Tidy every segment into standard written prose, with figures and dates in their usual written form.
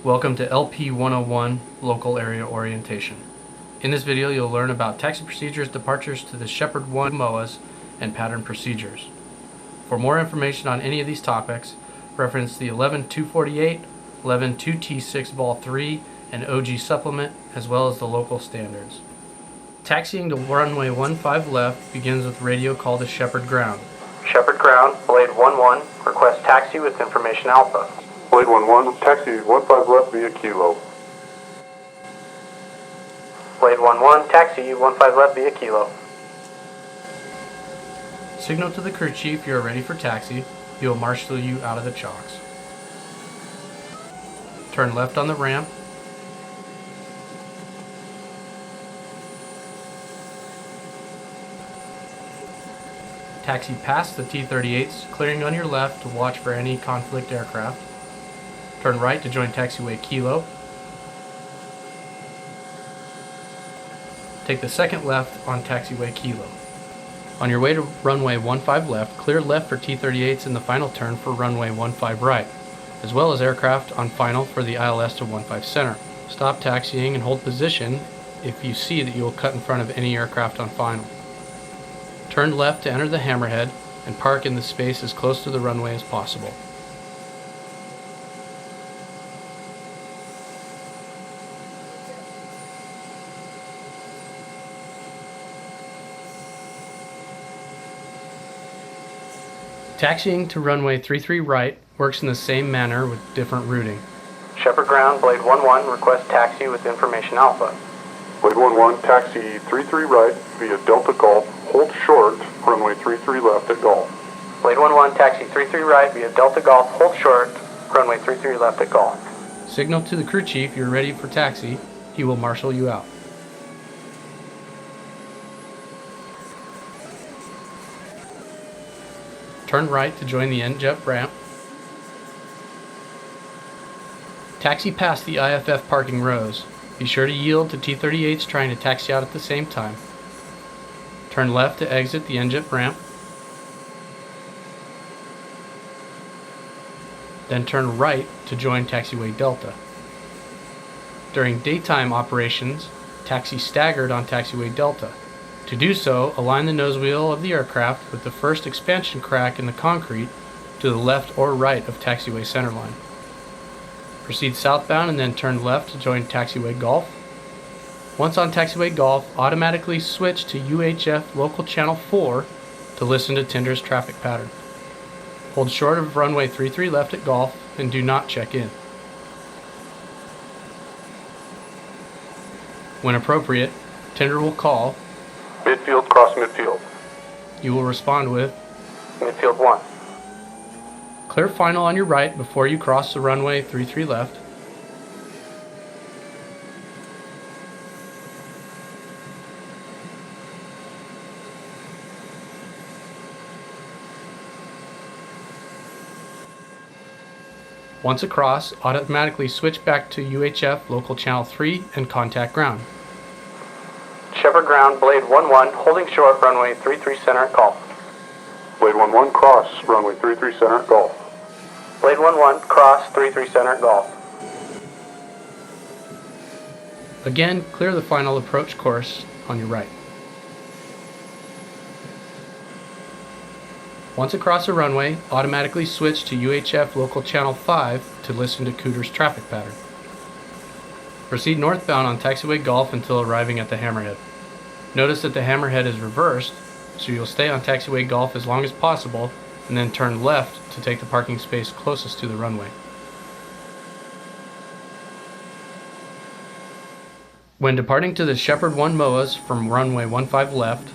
Welcome to LP101 Local Area Orientation. In this video you'll learn about taxi procedures, departures to the Shepherd 1 MOAs, and pattern procedures. For more information on any of these topics, reference the 11248, 112 T-6 Vol 3, and OG supplement, as well as the local standards. Taxiing to runway 15 left begins with radio call to Shepherd Ground. Shepherd Ground, Blade 11, request taxi with information Alpha. Blade 11, taxi 15 left via Kilo. Blade 11, taxi 15 left via Kilo. Signal to the crew chief you are ready for taxi. He will marshal you out of the chocks. Turn left on the ramp. Taxi past the T-38s, clearing on your left to watch for any conflict aircraft. Turn right to join taxiway Kilo. Take the second left on taxiway Kilo. On your way to runway 15 left, clear left for T-38s in the final turn for runway 15 right, as well as aircraft on final for the ILS to 15 center. Stop taxiing and hold position if you see that you will cut in front of any aircraft on final. Turn left to enter the hammerhead and park in the space as close to the runway as possible. Taxiing to runway 33 right works in the same manner with different routing. Shepherd Ground, Blade 11, request taxi with information Alpha. Blade 11, taxi 33 right via Delta Golf, hold short, runway 33 left at Golf. Blade 11, taxi 33 right via Delta Golf, hold short, runway 33 left at Golf. Signal to the crew chief you're ready for taxi. He will marshal you out. Turn right to join the NJET ramp. Taxi past the IFF parking rows. Be sure to yield to T-38s trying to taxi out at the same time. Turn left to exit the NJET ramp. Then turn right to join taxiway Delta. During daytime operations, taxi staggered on taxiway Delta. To do so, align the nose wheel of the aircraft with the first expansion crack in the concrete to the left or right of taxiway centerline. Proceed southbound and then turn left to join taxiway Golf. Once on taxiway Golf, automatically switch to UHF local channel 4 to listen to Tinder's traffic pattern. Hold short of runway 33 left at Golf and do not check in. When appropriate, Tinder will call. Midfield, cross midfield. You will respond with Midfield 1. clear final on your right before you cross the runway 33 left. Once across, automatically switch back to UHF local channel 3 and contact ground. Shepherd Ground, Blade 11, holding short, runway 33 center at Golf. Blade 11, cross, runway 33 center at Golf. Blade 11, cross, 33 center at Golf. Again, clear the final approach course on your right. Once across the runway, automatically switch to UHF local channel 5 to listen to Cooter's traffic pattern. Proceed northbound on taxiway Golf until arriving at the hammerhead. Notice that the hammerhead is reversed, so you'll stay on taxiway Golf as long as possible and then turn left to take the parking space closest to the runway. When departing to the Shepherd 1 MOAs from runway 15 left,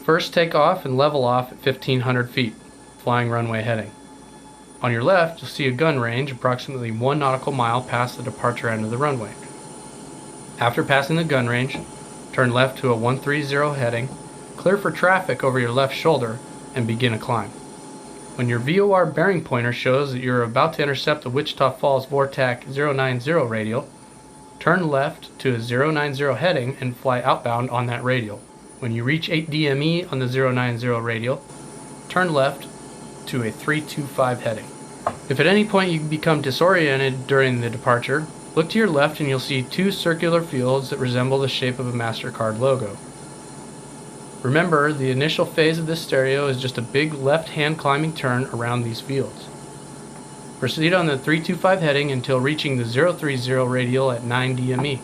first take off and level off at 1500 feet, flying runway heading. On your left, you'll see a gun range approximately 1 nautical mile past the departure end of the runway. After passing the gun range, turn left to a 130 heading, clear for traffic over your left shoulder, and begin a climb. When your VOR bearing pointer shows that you're about to intercept the Wichita Falls Vortac 090 radial, turn left to a 090 heading and fly outbound on that radial. When you reach 8 DME on the 090 radial, turn left to a 325 heading. If at any point you become disoriented during the departure, look to your left and you'll see two circular fields that resemble the shape of a MasterCard logo. Remember, the initial phase of this stereo is just a big left-hand climbing turn around these fields. Proceed on the 325 heading until reaching the 030 radial at 9 DME.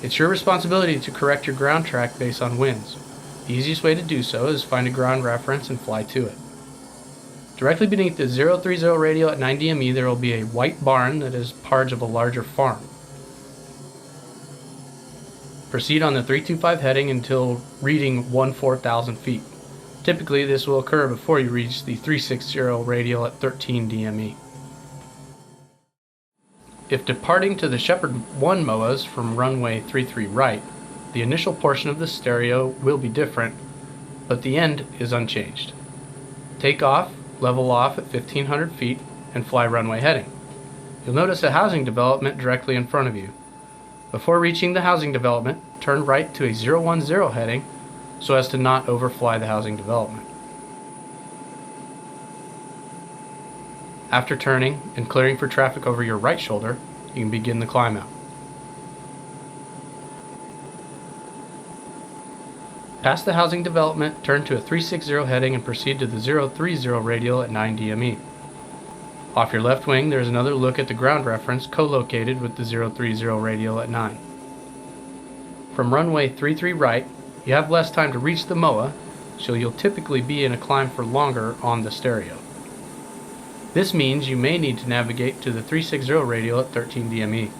It's your responsibility to correct your ground track based on winds. The easiest way to do so is find a ground reference and fly to it. Directly beneath the 030 radial at 9 DME there will be a white barn that is part of a larger farm. Proceed on the 325 heading until reading 14,000 feet. Typically this will occur before you reach the 360 radial at 13 DME. If departing to the Shepherd 1 MOAs from runway 33 right, the initial portion of the stereo will be different, but the end is unchanged. Take off, level off at 1,500 feet, and fly runway heading. You'll notice a housing development directly in front of you. Before reaching the housing development, turn right to a 010 heading so as to not overfly the housing development. After turning and clearing for traffic over your right shoulder, you can begin the climb out. Past the housing development, turn to a 360 heading and proceed to the 030 radial at 9 DME. Off your left wing, there is another look at the ground reference co-located with the 030 radial at 9. From runway 33 right, you have less time to reach the MOA, so you'll typically be in a climb for longer on the stereo. This means you may need to navigate to the 360 radial at 13 DME.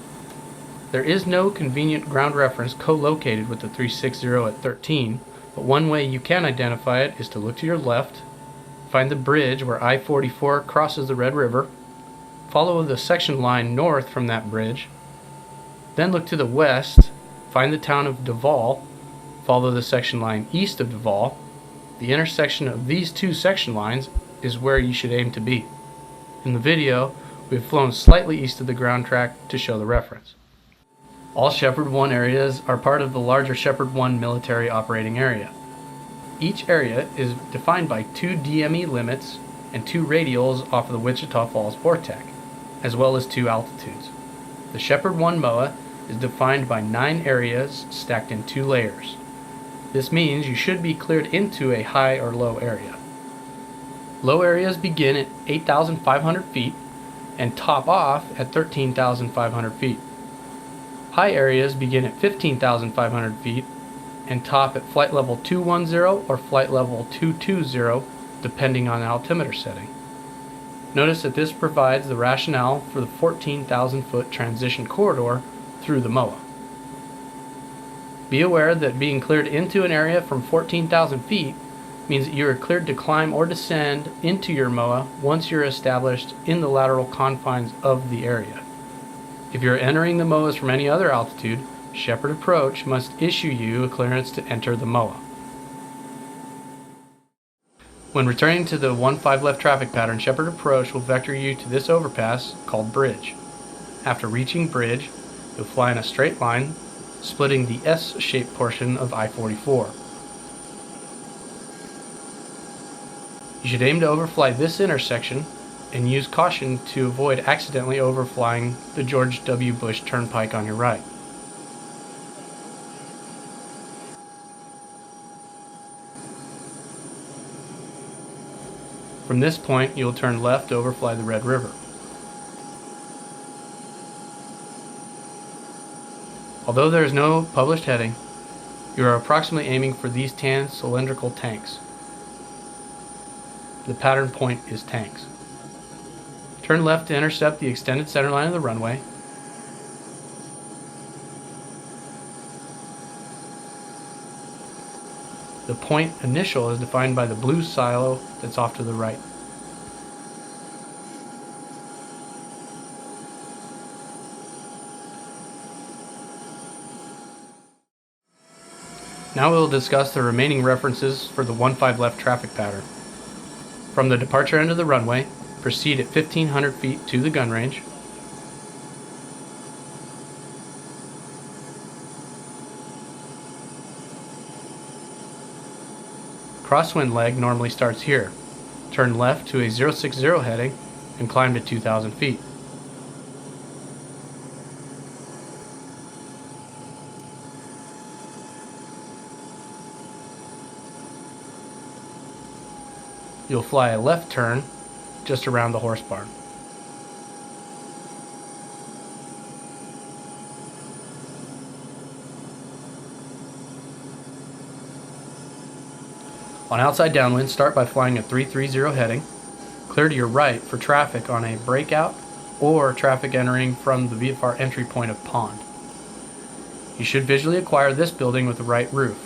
There is no convenient ground reference co-located with the 360 at 13, but one way you can identify it is to look to your left, find the bridge where I-44 crosses the Red River, follow the section line north from that bridge, then look to the west, find the town of Duval, follow the section line east of Duval. The intersection of these two section lines is where you should aim to be. In the video, we have flown slightly east of the ground track to show the reference. All Shepherd 1 areas are part of the larger Shepherd 1 military operating area. Each area is defined by 2 DME limits and 2 radials off of the Wichita Falls Vortex, as well as 2 altitudes. The Shepherd 1 MOA is defined by 9 areas stacked in 2 layers. This means you should be cleared into a high or low area. Low areas begin at 8,500 feet and top off at 13,500 feet. High areas begin at 15,500 feet and top at flight level 210 or flight level 220 depending on the altimeter setting. Notice that this provides the rationale for the 14,000 foot transition corridor through the MOA. Be aware that being cleared into an area from 14,000 feet means that you are cleared to climb or descend into your MOA once you're established in the lateral confines of the area. If you're entering the MOAs from any other altitude, Shepherd Approach must issue you a clearance to enter the MOA. When returning to the 15 left traffic pattern, Shepherd Approach will vector you to this overpass called Bridge. After reaching Bridge, you'll fly in a straight line, splitting the S-shaped portion of I-44. You should aim to overfly this intersection and use caution to avoid accidentally overflying the George W. Bush Turnpike on your right. From this point, you'll turn left to overfly the Red River. Although there is no published heading, you are approximately aiming for these tan cylindrical tanks. The pattern point is tanks. Turn left to intercept the extended center line of the runway. The point initial is defined by the blue silo that's off to the right. Now we will discuss the remaining references for the 15 left traffic pattern. From the departure end of the runway, proceed at 1,500 feet to the gun range. Crosswind leg normally starts here. Turn left to a 060 heading and climb to 2,000 feet. You'll fly a left turn just around the horse barn. On outside downwind, start by flying a 330 heading. Clear to your right for traffic on a breakout or traffic entering from the VFR entry point of pond. You should visually acquire this building with the right roof.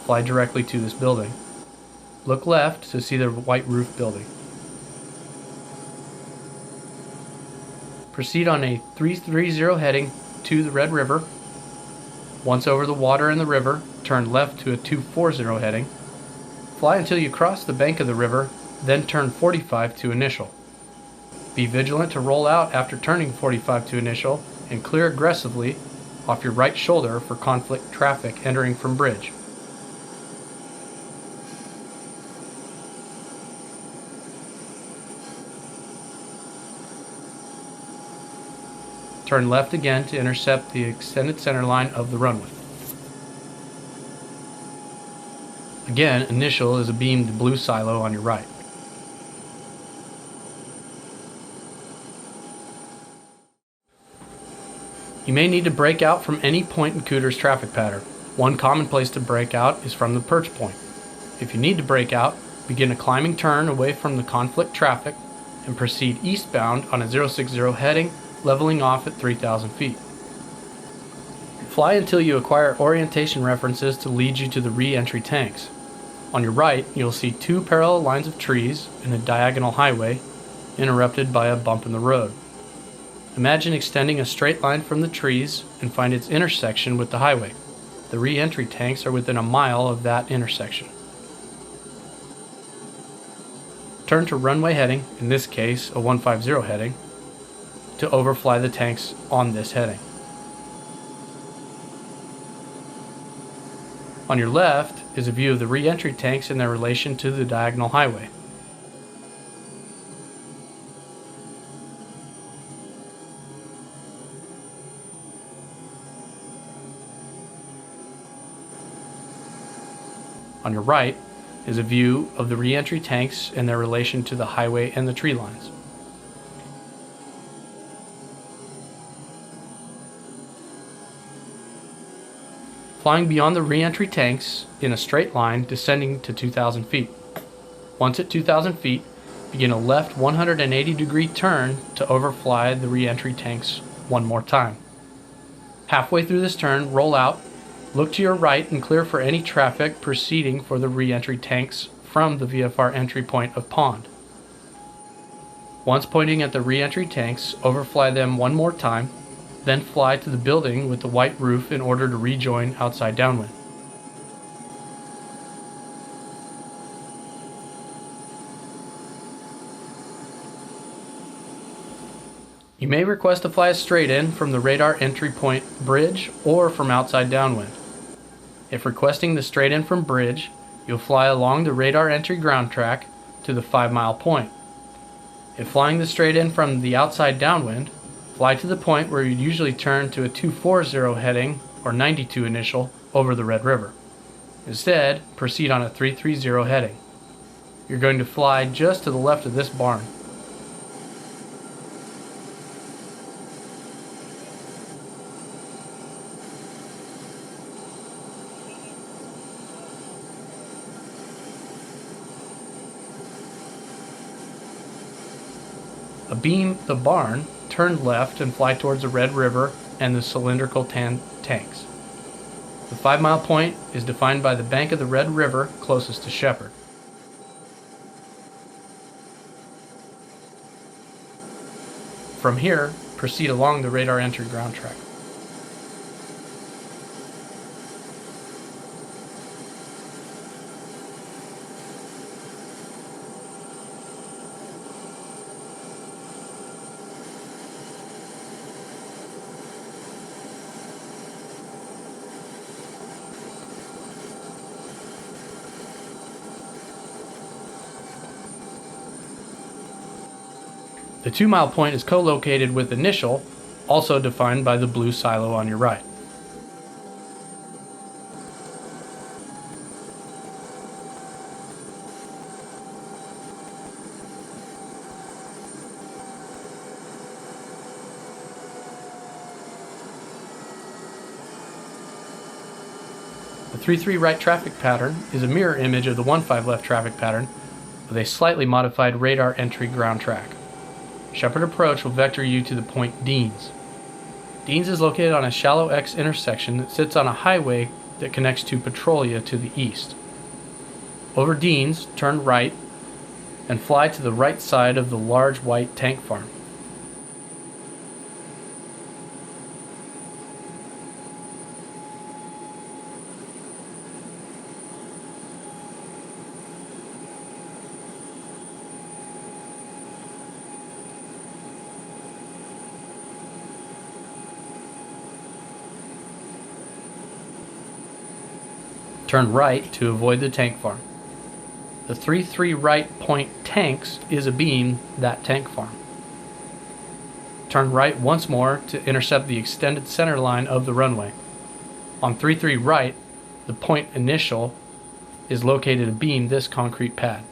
Fly directly to this building. Look left to see the white roof building. Proceed on a 330 heading to the Red River. Once over the water in the river, turn left to a 240 heading. Fly until you cross the bank of the river, then turn 45 to initial. Be vigilant to roll out after turning 45 to initial and clear aggressively off your right shoulder for conflict traffic entering from bridge. Turn left again to intercept the extended center line of the runway. Again, initial is a beamed blue silo on your right. You may need to break out from any point in Cooter's traffic pattern. One common place to break out is from the perch point. If you need to break out, begin a climbing turn away from the conflict traffic and proceed eastbound on a 060 heading, leveling off at 3,000 feet. Fly until you acquire orientation references to lead you to the re-entry tanks. On your right, you'll see two parallel lines of trees and a diagonal highway interrupted by a bump in the road. Imagine extending a straight line from the trees and find its intersection with the highway. The re-entry tanks are within a mile of that intersection. Turn to runway heading, in this case a 150 heading, to overfly the tanks on this heading. On your left is a view of the re-entry tanks in their relation to the diagonal highway. On your right is a view of the re-entry tanks in their relation to the highway and the tree lines. Flying beyond the re-entry tanks in a straight line descending to 2,000 feet. Once at 2,000 feet, begin a left 180-degree turn to overfly the re-entry tanks one more time. Halfway through this turn, roll out, look to your right and clear for any traffic proceeding for the re-entry tanks from the VFR entry point of pond. Once pointing at the re-entry tanks, overfly them one more time, then fly to the building with the white roof in order to rejoin outside downwind. You may request to fly a straight in from the radar entry point bridge or from outside downwind. If requesting the straight in from bridge, you'll fly along the radar entry ground track to the 5-mile point. If flying the straight in from the outside downwind, fly to the point where you'd usually turn to a 240 heading or 92 initial over the Red River. Instead, proceed on a 330 heading. You're going to fly just to the left of this barn. Abeam the barn, turn left and fly towards the Red River and the cylindrical tanks. The 5-mile point is defined by the bank of the Red River closest to Shepherd. From here, proceed along the radar entry ground track. The 2-mile point is co-located with initial, also defined by the blue silo on your right. The 3-3 right traffic pattern is a mirror image of the 1-5 left traffic pattern with a slightly modified radar entry ground track. Shepherd approach will vector you to the point Deans. Deans is located on a shallow X intersection that sits on a highway that connects to Petrolia to the east. Over Deans, turn right and fly to the right side of the large white tank farm. Turn right to avoid the tank farm. The 3-3 right point tanks is a beam that tank farm. Turn right once more to intercept the extended center line of the runway. On 3-3 right, the point initial is located abeam this concrete pad.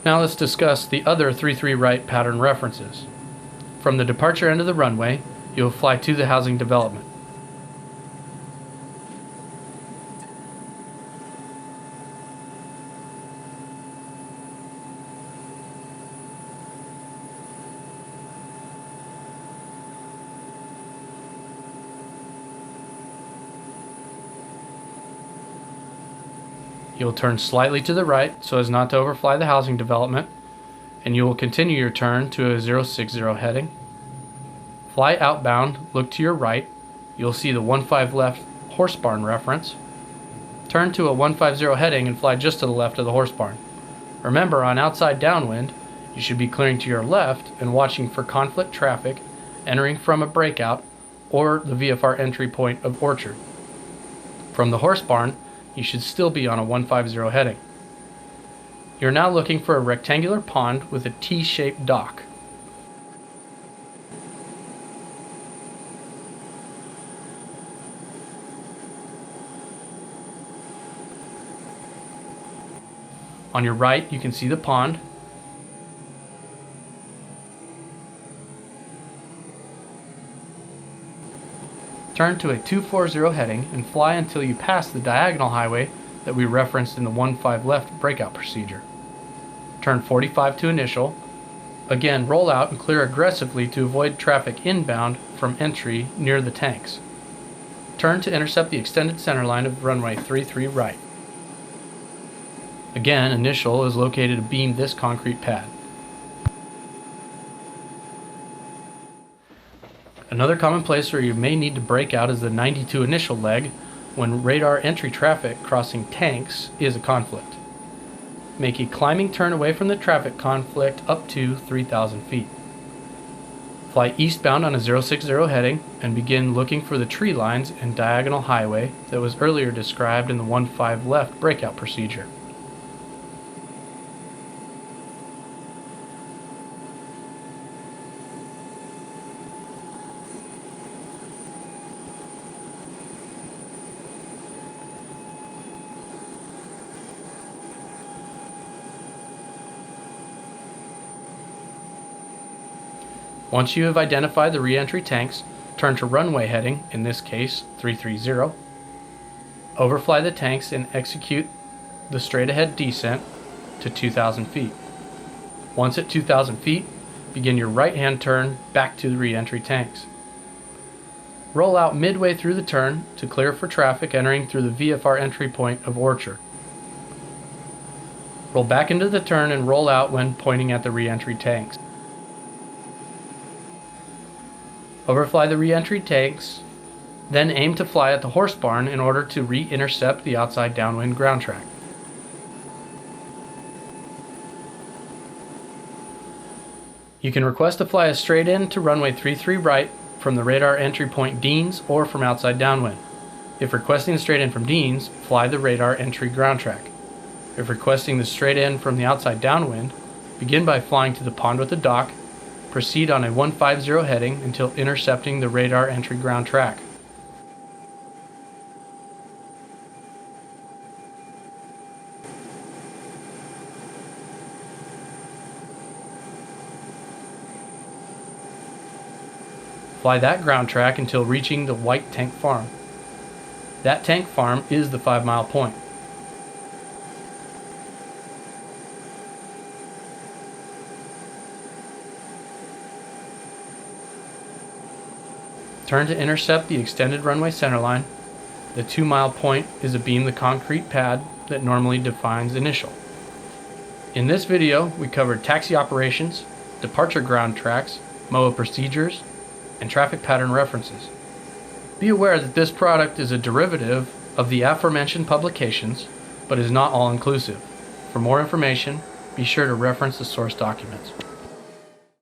Now let's discuss the other 3-3 right pattern references. From the departure end of the runway, you will fly to the housing development. You will turn slightly to the right so as not to overfly the housing development, and you will continue your turn to a 060 heading. Fly outbound, look to your right, you'll see the 1-5 left horse barn reference. Turn to a 150 heading and fly just to the left of the horse barn. Remember, on outside downwind, you should be clearing to your left and watching for conflict traffic entering from a breakout or the VFR entry point of Orchard. From the horse barn, you should still be on a 150 heading. You're now looking for a rectangular pond with a T-shaped dock. On your right, you can see the pond. Turn to a 240 heading and fly until you pass the diagonal highway that we referenced in the 1-5 left breakout procedure. Turn 45 to initial. Again, roll out and clear aggressively to avoid traffic inbound from entry near the tanks. Turn to intercept the extended center line of runway 33 right. Again, initial is located abeam this concrete pad. Another common place where you may need to break out is the 92 initial leg when radar entry traffic crossing tanks is a conflict. Make a climbing turn away from the traffic conflict up to 3,000 feet. Fly eastbound on a 060 heading and begin looking for the tree lines and diagonal highway that was earlier described in the 1-5 left breakout procedure. Once you have identified the re-entry tanks, turn to runway heading, in this case 330. Overfly the tanks and execute the straight-ahead descent to 2,000 feet. Once at 2,000 feet, begin your right-hand turn back to the re-entry tanks. Roll out midway through the turn to clear for traffic entering through the VFR entry point of Orchard. Roll back into the turn and roll out when pointing at the re-entry tanks. Overfly the re-entry tanks, then aim to fly at the horse barn in order to re-intercept the outside downwind ground track. You can request to fly a straight in to runway 33 right from the radar entry point Deans or from outside downwind. If requesting a straight in from Deans, fly the radar entry ground track. If requesting the straight in from the outside downwind, begin by flying to the pond with the dock, proceed on a 150 heading until intercepting the radar entry ground track. Fly that ground track until reaching the White Tank Farm. That tank farm is the 5 mile point. Turn to intercept the extended runway centerline. The 2 mile point is abeam the concrete pad that normally defines initial. In this video, we covered taxi operations, departure ground tracks, MOA procedures, and traffic pattern references. Be aware that this product is a derivative of the aforementioned publications, but is not all-inclusive. For more information, be sure to reference the source documents.